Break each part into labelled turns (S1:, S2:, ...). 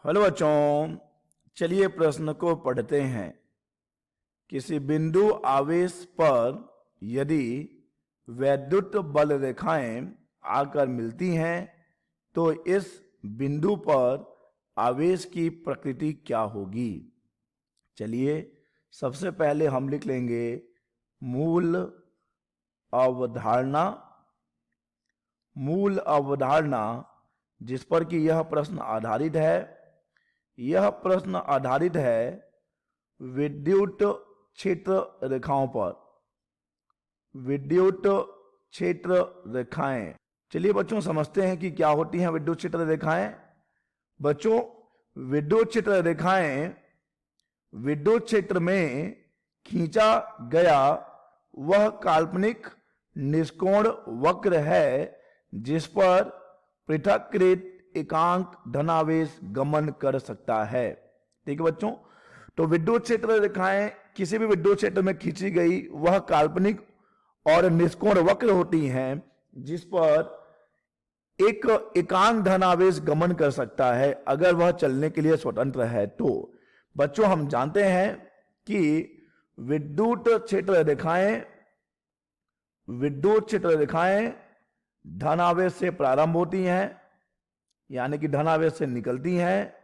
S1: Hello बच्चों, चलिए प्रश्न को पढ़ते हैं। किसी बिंदु आवेश पर यदि वैद्युत बल रेखाएं आकर मिलती हैं तो इस बिंदु पर आवेश की प्रकृति क्या होगी। चलिए सबसे पहले हम लिख लेंगे मूल अवधारणा। मूल अवधारणा जिस पर कि यह प्रश्न आधारित है, यह प्रश्न आधारित है विद्युत क्षेत्र रेखाओं पर। विद्युत क्षेत्र रेखाएं, चलिए बच्चों समझते हैं कि क्या होती हैं विद्युत क्षेत्र रेखाएं। बच्चों, विद्युत क्षेत्र रेखाएं विद्युत क्षेत्र में खींचा गया वह काल्पनिक निष्कोण वक्र है जिस पर पृथक्कृत एकांक धनावेश गमन कर सकता है। ठीक है बच्चों, तो विद्युत क्षेत्र रेखाएं किसी भी विद्युत क्षेत्र में खींची गई वह काल्पनिक और निष्कोण वक्र होती हैं जिस पर एक एकांक धनावेश गमन कर सकता है अगर वह चलने के लिए स्वतंत्र है। तो बच्चों हम जानते हैं कि विद्युत क्षेत्र रेखाएं धनावेश से प्रारंभ होती हैं, यानी कि धनावेश से निकलती हैं,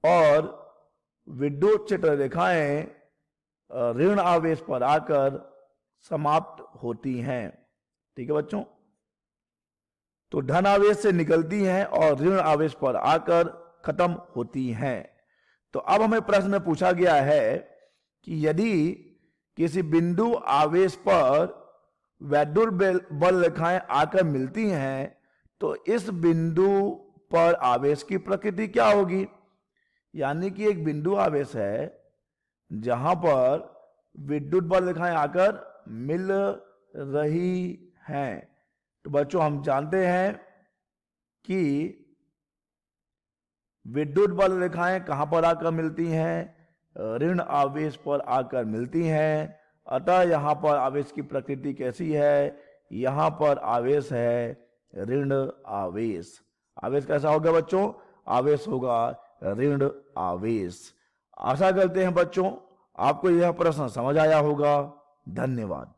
S1: और विद्युत क्षेत्र रेखाएं ऋण आवेश पर आकर समाप्त होती हैं। ठीक है बच्चों, तो धन आवेश से निकलती हैं और ऋण आवेश पर आकर खत्म होती हैं। तो अब हमें प्रश्न पूछा गया है कि यदि किसी बिंदु आवेश पर वैद्युत बल रेखाएं आकर मिलती हैं तो इस बिंदु पर आवेश की प्रकृति क्या होगी। यानी कि एक बिंदु आवेश है जहां पर विद्युत बल रेखाएं आकर मिल रही हैं। तो बच्चों हम जानते हैं कि विद्युत बल रेखाएं कहां पर आकर मिलती हैं, ऋण आवेश पर आकर मिलती हैं। अतः यहां पर आवेश की प्रकृति कैसी है, यहां पर आवेश है ऋण आवेश। आवेश कैसा होगा बच्चों, आवेश होगा ऋण आवेश। आशा करते हैं बच्चों आपको यह प्रश्न समझ आया होगा। धन्यवाद।